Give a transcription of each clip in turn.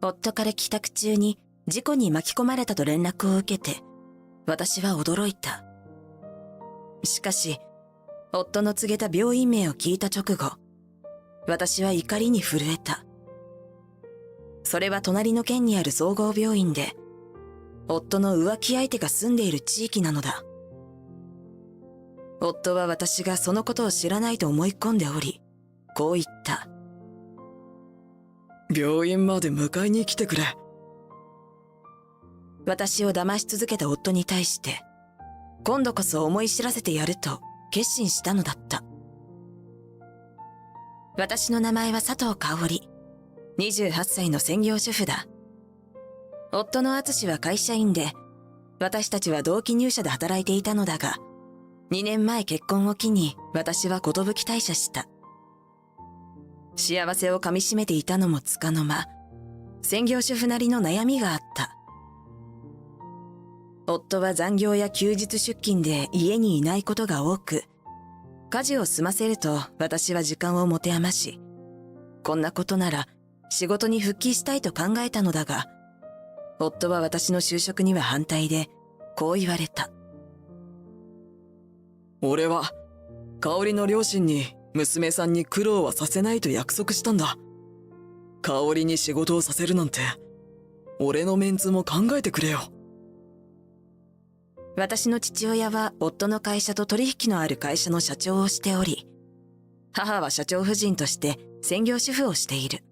夫から帰宅中に事故に巻き込まれたと連絡を受けて、私は驚いた。しかし、夫の告げた病院名を聞いた直後、私は怒りに震えた。それは隣の県にある総合病院で、夫の浮気相手が住んでいる地域なのだ。夫は私がそのことを知らないと思い込んでおり、こう言った。病院まで迎えに来てくれ。私を騙し続けた夫に対して、今度こそ思い知らせてやると決心したのだった。私の名前は佐藤香織、28歳の専業主婦だ。夫の敦は会社員で、私たちは同期入社で働いていたのだが、2年前結婚を機に私は寿退社した。幸せをかみしめていたのもつかの間、専業主婦なりの悩みがあった。夫は残業や休日出勤で家にいないことが多く、家事を済ませると私は時間を持て余し、こんなことなら仕事に復帰したいと考えたのだが、夫は私の就職には反対で、こう言われた。俺は、香織の両親に娘さんに苦労はさせないと約束したんだ。香織に仕事をさせるなんて、俺のメンツも考えてくれよ。私の父親は夫の会社と取引のある会社の社長をしており、母は社長夫人として専業主婦をしている。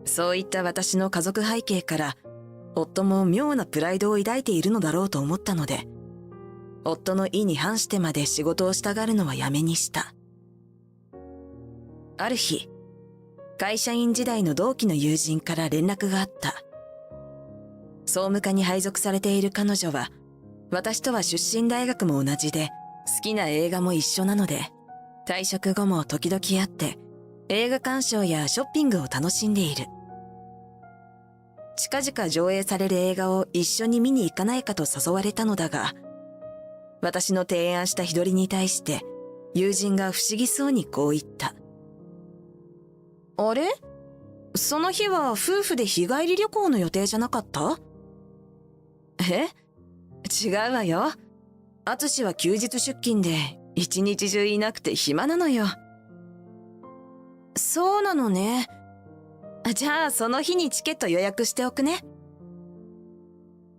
そういった私の家族背景から、夫も妙なプライドを抱いているのだろうと思ったので、夫の意に反してまで仕事をしたがるのはやめにした。ある日、会社員時代の同期の友人から連絡があった。総務課に配属されている彼女は、私とは出身大学も同じで、好きな映画も一緒なので、退職後も時々会って、映画鑑賞やショッピングを楽しんでいる。近々上映される映画を一緒に見に行かないかと誘われたのだが、私の提案した日取りに対して、友人が不思議そうにこう言った。あれ？その日は夫婦で日帰り旅行の予定じゃなかった？え？違うわよ。敦は休日出勤で一日中いなくて暇なのよ。そうなのね。じゃあその日にチケット予約しておくね。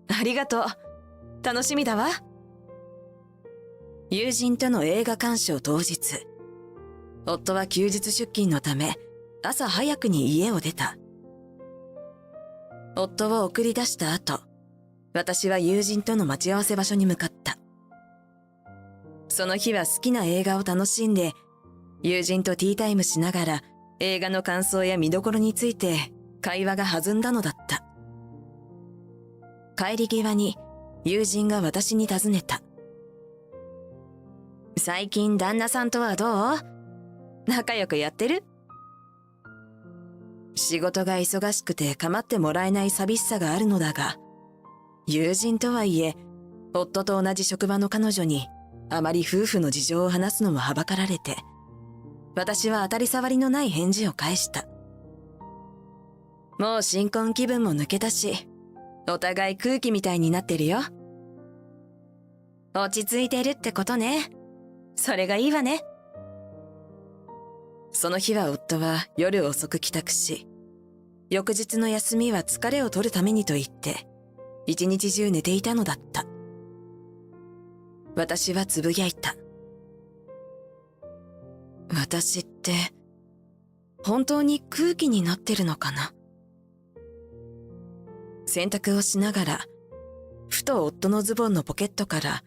ありがとう。楽しみだわ。友人との映画鑑賞当日、夫は休日出勤のため朝早くに家を出た。夫を送り出した後、私は友人との待ち合わせ場所に向かった。その日は好きな映画を楽しんで、友人とティータイムしながら映画の感想や見どころについて会話が弾んだのだった。帰り際に友人が私に尋ねた。最近旦那さんとはどう？仲良くやってる？仕事が忙しくて構ってもらえない寂しさがあるのだが、友人とはいえ、夫と同じ職場の彼女にあまり夫婦の事情を話すのもはばかられて、私は当たり障りのない返事を返した。もう新婚気分も抜けたし、お互い空気みたいになってるよ。落ち着いてるってことね。それがいいわね。その日は夫は夜遅く帰宅し、翌日の休みは疲れを取るためにと言って、一日中寝ていたのだった。私はつぶやいた。私って、本当に空気になってるのかな。洗濯をしながら、ふと夫のズボンのポケットから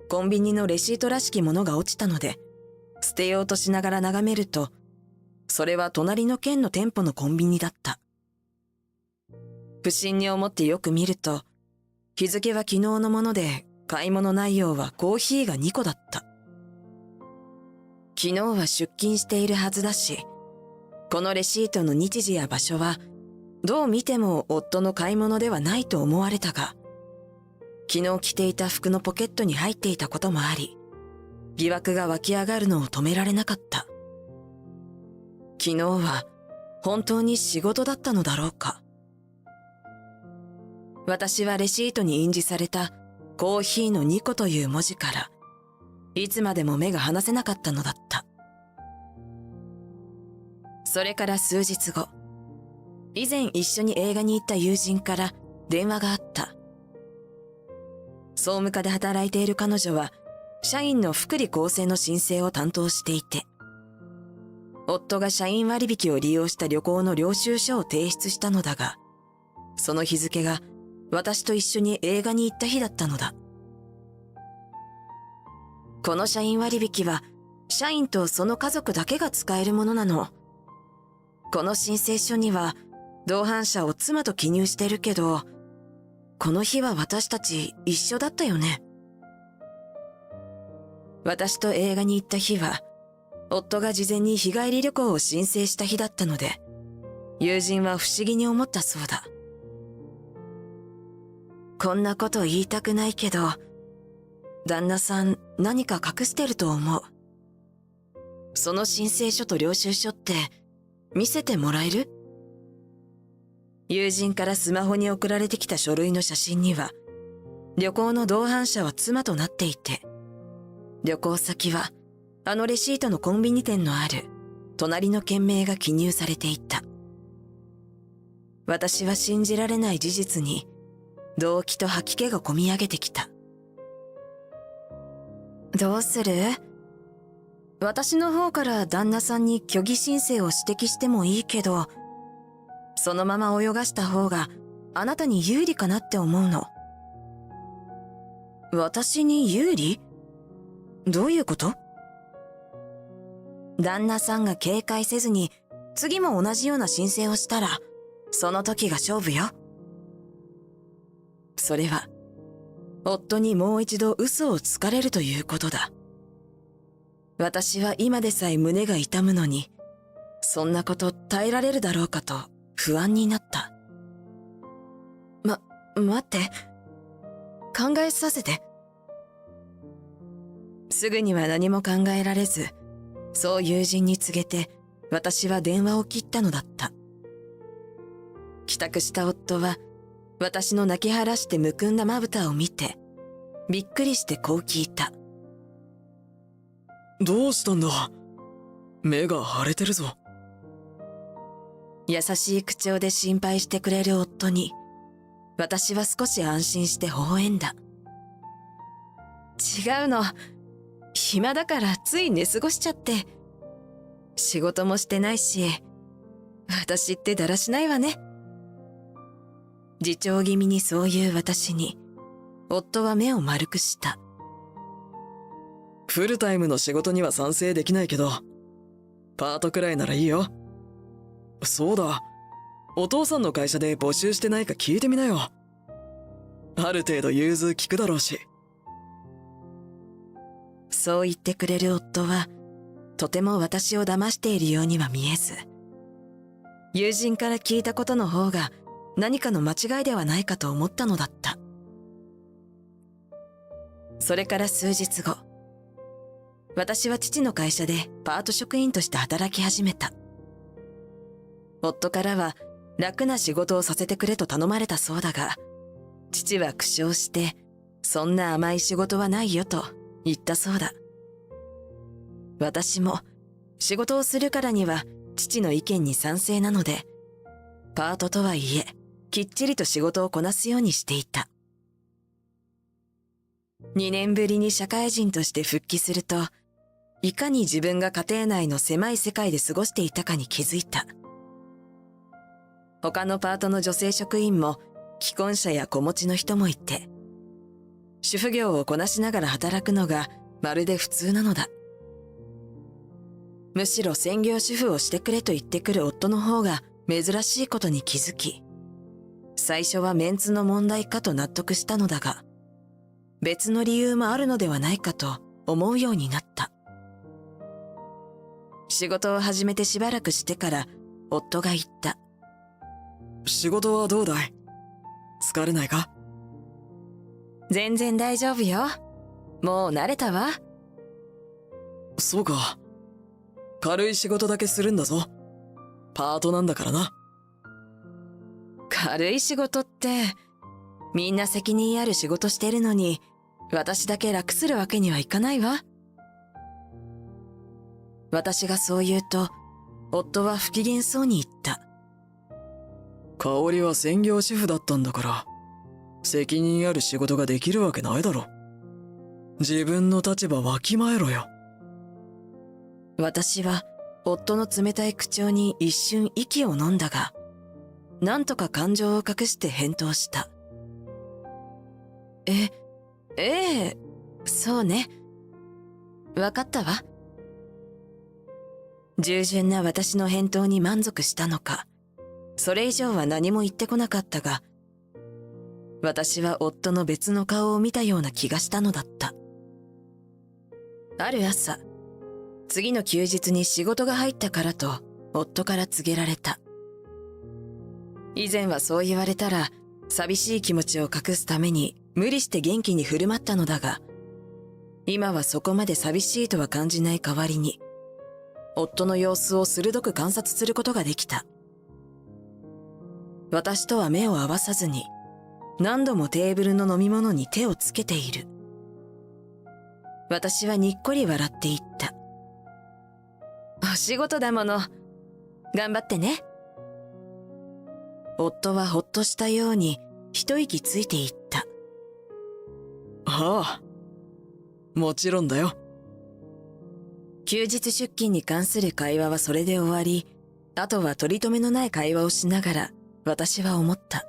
コンビニのレシートらしきものが落ちたので、捨てようとしながら眺めると、それは隣の県の店舗のコンビニだった。不審に思ってよく見ると、日付は昨日のもので、買い物内容はコーヒーが2個だった。昨日は出勤しているはずだし、このレシートの日時や場所は、どう見ても夫の買い物ではないと思われたが、昨日着ていた服のポケットに入っていたこともあり、疑惑が湧き上がるのを止められなかった。昨日は本当に仕事だったのだろうか。私はレシートに印字されたコーヒーの2個という文字からいつまでも目が離せなかったのだった。それから数日後、以前一緒に映画に行った友人から電話があった。総務課で働いている彼女は社員の福利厚生の申請を担当していて、夫が社員割引を利用した旅行の領収書を提出したのだが、その日付が私と一緒に映画に行った日だったのだ。この社員割引は社員とその家族だけが使えるものなの。この申請書には同伴者を妻と記入してるけど、この日は私たち一緒だったよね。私と映画に行った日は、夫が事前に日帰り旅行を申請した日だったので、友人は不思議に思ったそうだ。こんなこと言いたくないけど、旦那さん何か隠してると思う。その申請書と領収書って見せてもらえる？友人からスマホに送られてきた書類の写真には、旅行の同伴者は妻となっていて、旅行先はあのレシートのコンビニ店のある隣の県名が記入されていた。私は信じられない事実に動悸と吐き気がこみ上げてきた。どうする？私の方から旦那さんに虚偽申請を指摘してもいいけど、そのまま泳がした方があなたに有利かなって思うの。私に有利？どういうこと？旦那さんが警戒せずに次も同じような申請をしたら、その時が勝負よ。それは夫にもう一度嘘をつかれるということだ。私は今でさえ胸が痛むのに、そんなこと耐えられるだろうかと不安になった。待って。考えさせて。すぐには何も考えられず、そう友人に告げて私は電話を切ったのだった。帰宅した夫は私の泣き晴らしてむくんだまぶたを見て、びっくりしてこう聞いた。どうしたんだ？目が腫れてるぞ。優しい口調で心配してくれる夫に、私は少し安心して微笑んだ。違うの。暇だからつい寝過ごしちゃって。仕事もしてないし、私ってだらしないわね。自重気味にそういう私に、夫は目を丸くした。フルタイムの仕事には賛成できないけど、パートくらいならいいよ。そうだ、お父さんの会社で募集してないか聞いてみなよ。ある程度融通聞くだろうし。そう言ってくれる夫は、とても私を騙しているようには見えず、友人から聞いたことの方が何かの間違いではないかと思ったのだった。それから数日後、私は父の会社でパート職員として働き始めた。夫からは楽な仕事をさせてくれと頼まれたそうだが、父は苦笑して、そんな甘い仕事はないよと言ったそうだ。私も仕事をするからには父の意見に賛成なので、パートとはいえきっちりと仕事をこなすようにしていた。2年ぶりに社会人として復帰すると、いかに自分が家庭内の狭い世界で過ごしていたかに気づいた。他のパートの女性職員も既婚者や子持ちの人もいて、主婦業をこなしながら働くのがまるで普通なのだ。むしろ専業主婦をしてくれと言ってくる夫の方が珍しいことに気づき、最初はメンツの問題かと納得したのだが、別の理由もあるのではないかと思うようになった。仕事を始めてしばらくしてから夫が言った。仕事はどうだい？疲れないか？全然大丈夫よ。もう慣れたわ。そうか。軽い仕事だけするんだぞ。パートなんだからな。軽い仕事って、みんな責任ある仕事してるのに、私だけ楽するわけにはいかないわ。私がそう言うと、夫は不機嫌そうに言った。香織は専業主婦だったんだから、責任ある仕事ができるわけないだろ。自分の立場わきまえろよ。私は夫の冷たい口調に一瞬息を飲んだが、なんとか感情を隠して返答した。ええ、そうね。わかったわ。従順な私の返答に満足したのか、それ以上は何も言ってこなかったが、私は夫の別の顔を見たような気がしたのだった。ある朝、次の休日に仕事が入ったからと夫から告げられた。以前はそう言われたら寂しい気持ちを隠すために無理して元気に振る舞ったのだが、今はそこまで寂しいとは感じない代わりに、夫の様子を鋭く観察することができた。私とは目を合わさずに、何度もテーブルの飲み物に手をつけている。私はにっこり笑って言った。お仕事だもの。頑張ってね。夫はほっとしたように一息ついていった。ああ、もちろんだよ。休日出勤に関する会話はそれで終わり、あとは取り留めのない会話をしながら私は思った。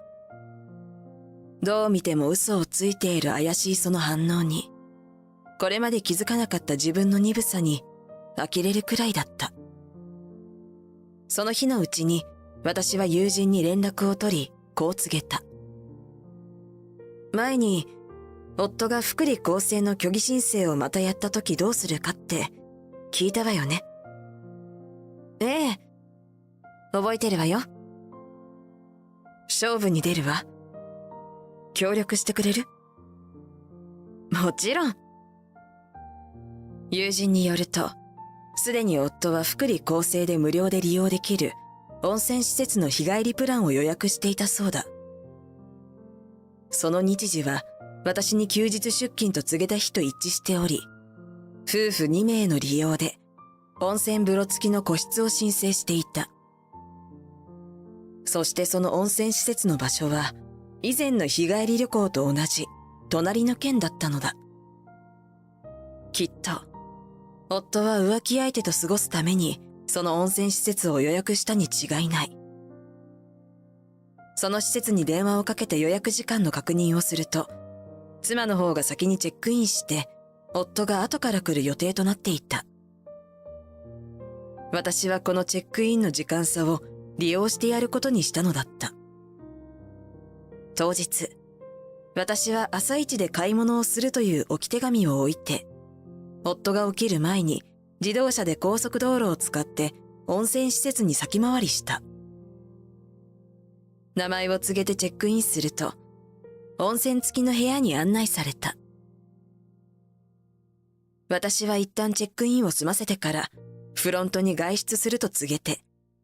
どう見ても嘘をついている怪しいその反応に、これまで気づかなかった自分の鈍さに呆れるくらいだった。その日のうちに私は友人に連絡を取り、こう告げた。前に夫が福利厚生の虚偽申請をまたやった時どうするかって聞いたわよね。ええ、覚えてるわよ。勝負に出るわ。協力してくれる？もちろん。友人によると、すでに夫は福利厚生で無料で利用できる温泉施設の日帰りプランを予約していたそうだ。その日時は私に休日出勤と告げた日と一致しており、夫婦2名の利用で温泉風呂付きの個室を申請していた。そしてその温泉施設の場所は以前の日帰り旅行と同じ隣の県だったのだ。きっと夫は浮気相手と過ごすためにその温泉施設を予約したに違いない。その施設に電話をかけて予約時間の確認をすると、妻の方が先にチェックインして夫が後から来る予定となっていた。私はこのチェックインの時間差を利用してやることにしたのだった。当日、私は朝一で買い物をするという置き手紙を置いて、夫が起きる前に自動車で高速道路を使って温泉施設に先回りした。名前を告げてチェックインすると、温泉付きの部屋に案内された。私は一旦チェックインを済ませてからフロントに外出すると告げて、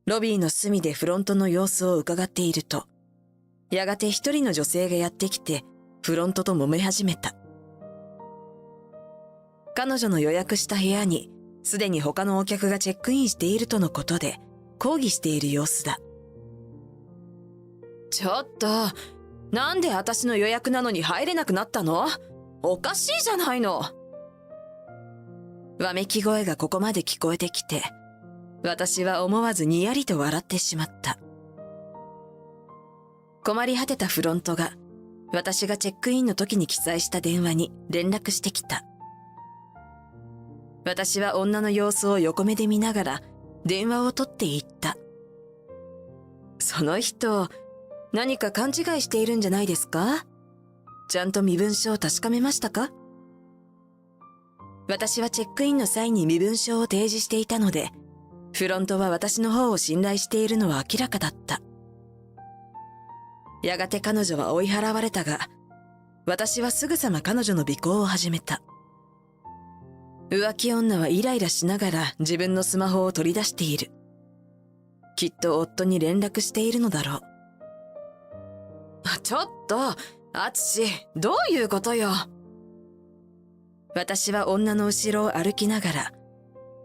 ロビーの隅でフロントの様子を伺っていると、やがて一人の女性がやってきてフロントと揉め始めた。彼女の予約した部屋にすでに他のお客がチェックインしているとのことで抗議している様子だ。ちょっと、なんで私の予約なのに入れなくなったの？おかしいじゃないの。わめき声がここまで聞こえてきて、私は思わずにやりと笑ってしまった。困り果てたフロントが私がチェックインの時に記載した電話に連絡してきた。私は女の様子を横目で見ながら電話を取っていった。その人、何か勘違いしているんじゃないですか？ちゃんと身分証を確かめましたか？私はチェックインの際に身分証を提示していたので、フロントは私の方を信頼しているのは明らかだった。やがて彼女は追い払われたが、私はすぐさま彼女の尾行を始めた。浮気女はイライラしながら自分のスマホを取り出している。きっと夫に連絡しているのだろう。ちょっと、あつし、どういうことよ。私は女の後ろを歩きながら、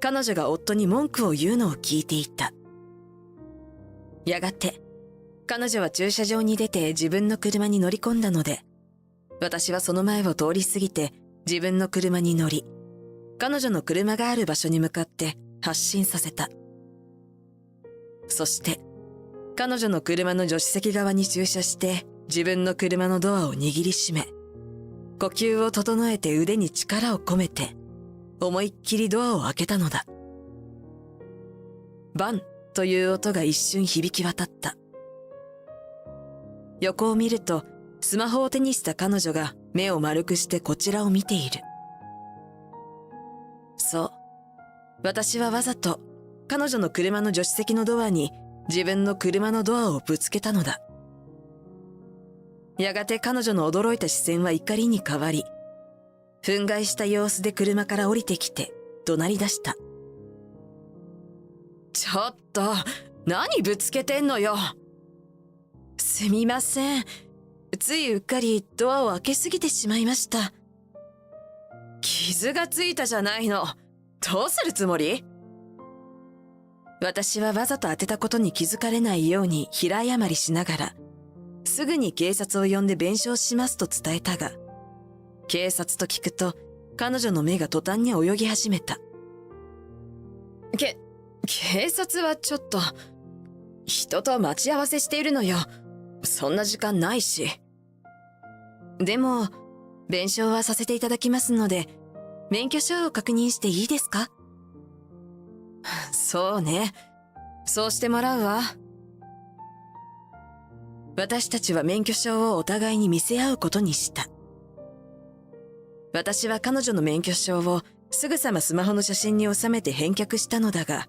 彼女が夫に文句を言うのを聞いていた。やがて、彼女は駐車場に出て自分の車に乗り込んだので、私はその前を通り過ぎて自分の車に乗り、彼女の車がある場所に向かって発進させた。そして、彼女の車の助手席側に駐車して自分の車のドアを握りしめ、呼吸を整えて腕に力を込めて、思いっきりドアを開けたのだ。バンという音が一瞬響き渡った。横を見ると、スマホを手にした彼女が目を丸くしてこちらを見ている。そう。私はわざと彼女の車の助手席のドアに自分の車のドアをぶつけたのだ。やがて彼女の驚いた視線は怒りに変わり、憤慨した様子で車から降りてきて怒鳴り出した。ちょっと、何ぶつけてんのよ。すみません。ついうっかりドアを開けすぎてしまいました。傷がついたじゃないの。どうするつもり？私はわざと当てたことに気づかれないように平謝りしながら、すぐに警察を呼んで弁償しますと伝えたが、警察と聞くと彼女の目が途端に泳ぎ始めた。警察はちょっと、人と待ち合わせしているのよ。そんな時間ないし。でも、弁償はさせていただきますので、免許証を確認していいですか？そうね。そうしてもらうわ。私たちは免許証をお互いに見せ合うことにした。私は彼女の免許証をすぐさまスマホの写真に収めて返却したのだが、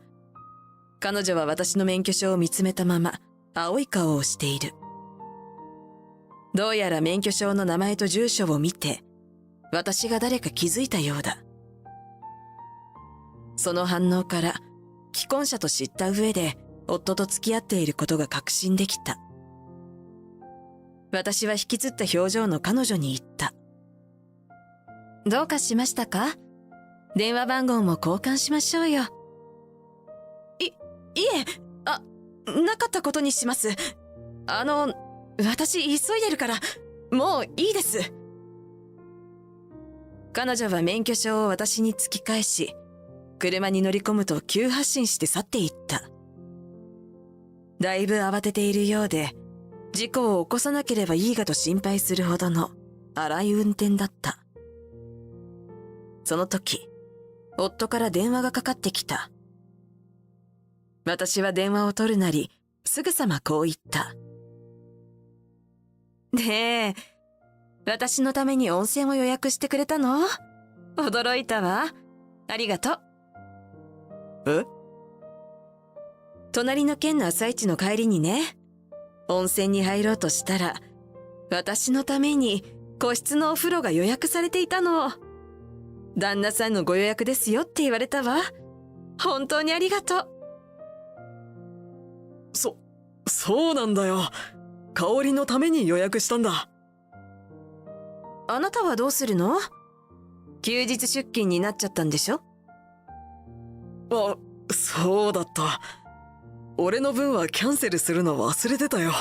彼女は私の免許証を見つめたまま青い顔をしている。どうやら免許証の名前と住所を見て、私が誰か気づいたようだ。その反応から、既婚者と知った上で夫と付き合っていることが確信できた。私は引きつった表情の彼女に言った。どうかしましたか？電話番号も交換しましょうよ。いえ、なかったことにします。私急いでるから、もういいです。彼女は免許証を私に突き返し、車に乗り込むと急発進して去っていった。だいぶ慌てているようで、事故を起こさなければいいがと心配するほどの荒い運転だった。その時、夫から電話がかかってきた。私は電話を取るなり、すぐさまこう言った。ねえ、私のために温泉を予約してくれたの？驚いたわ。ありがとう。え？隣の県の朝市の帰りにね、温泉に入ろうとしたら、私のために個室のお風呂が予約されていたの。旦那さんのご予約ですよって言われたわ。本当にありがとう。そうなんだよ。香りのために予約したんだ。あなたはどうするの？休日出勤になっちゃったんでしょ？あ、そうだった。俺の分はキャンセルするの忘れてたよ。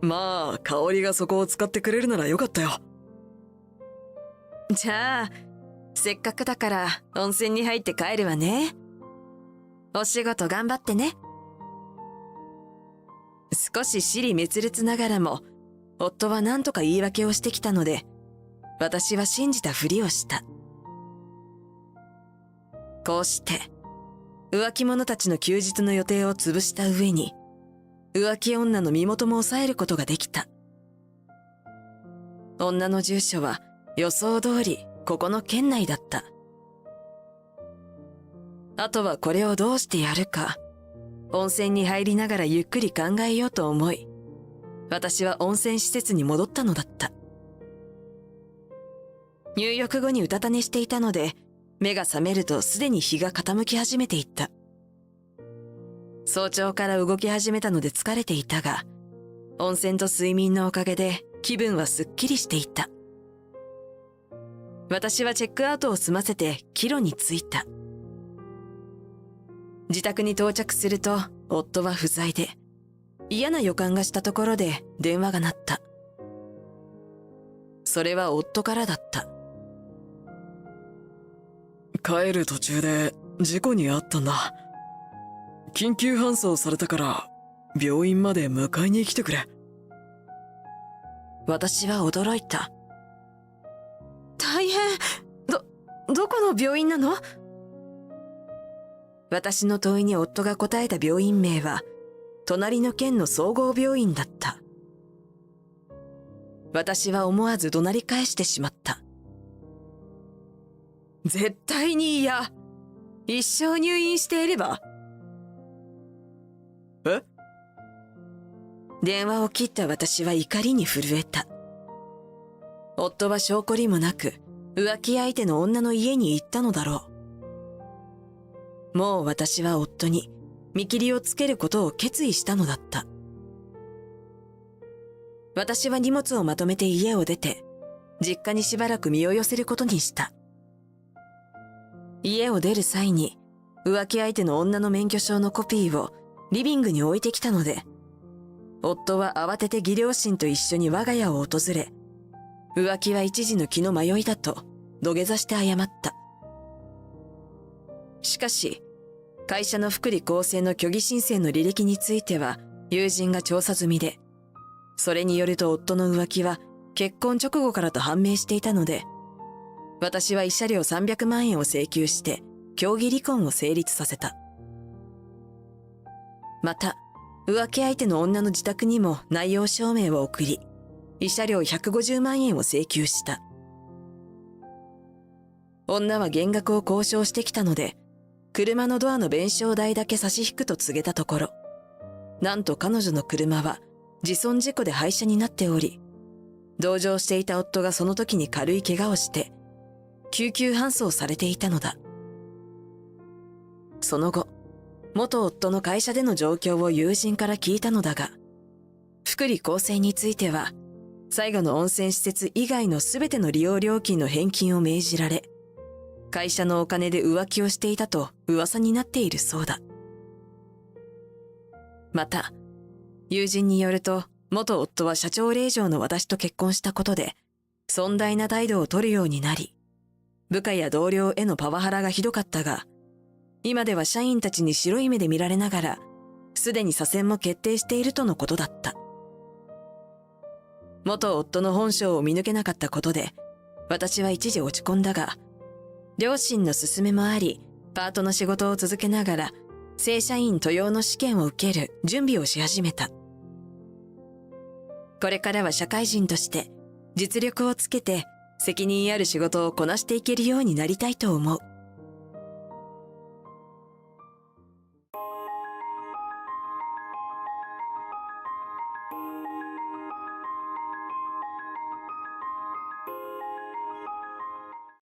まあ、香りがそこを使ってくれるならよかったよ。じゃあ、せっかくだから温泉に入って帰るわね。お仕事頑張ってね。少し支離滅裂ながらも、夫は何とか言い訳をしてきたので、私は信じたふりをした。こうして、浮気者たちの休日の予定を潰した上に、浮気女の身元も抑えることができた。女の住所は予想通りここの県内だった。あとはこれをどうしてやるか、温泉に入りながらゆっくり考えようと思い、私は温泉施設に戻ったのだった。入浴後にうたた寝していたので、目が覚めるとすでに日が傾き始めていった。早朝から動き始めたので疲れていたが、温泉と睡眠のおかげで気分はすっきりしていた。私はチェックアウトを済ませて帰路に着いた。自宅に到着すると夫は不在で、嫌な予感がしたところで電話が鳴った。それは夫からだった。帰る途中で事故に遭ったんだ。緊急搬送されたから病院まで迎えに来てくれ。私は驚いた。大変。どこの病院なの？私の問いに夫が答えた病院名は、隣の県の総合病院だった。私は思わず怒鳴り返してしまった。絶対に嫌。一生入院していれば。え？電話を切った私は怒りに震えた。夫は証拠りもなく浮気相手の女の家に行ったのだろう。もう私は夫に見切りをつけることを決意したのだった。私は荷物をまとめて家を出て、実家にしばらく身を寄せることにした。家を出る際に浮気相手の女の免許証のコピーをリビングに置いてきたので、夫は慌てて義両親と一緒に我が家を訪れ、浮気は一時の気の迷いだと土下座して謝った。しかし、会社の福利厚生の虚偽申請の履歴については友人が調査済みで、それによると夫の浮気は結婚直後からと判明していたので、私は慰謝料300万円を請求して協議離婚を成立させた。また、浮気相手の女の自宅にも内容証明を送り、慰謝料150万円を請求した。女は減額を交渉してきたので、車のドアの弁償代だけ差し引くと告げたところ、なんと彼女の車は自損事故で廃車になっており、同乗していた夫がその時に軽い怪我をして救急搬送されていたのだ。その後、元夫の会社での状況を友人から聞いたのだが、福利厚生については最後の温泉施設以外のすべての利用料金の返金を命じられ、会社のお金で浮気をしていたと噂になっているそうだ。また、友人によると、元夫は社長令嬢の私と結婚したことで、尊大な態度を取るようになり、部下や同僚へのパワハラがひどかったが、今では社員たちに白い目で見られながら、すでに左遷も決定しているとのことだった。元夫の本性を見抜けなかったことで、私は一時落ち込んだが、両親の勧めもあり、パートの仕事を続けながら、正社員登用の試験を受ける準備をし始めた。これからは社会人として実力をつけて責任ある仕事をこなしていけるようになりたいと思う。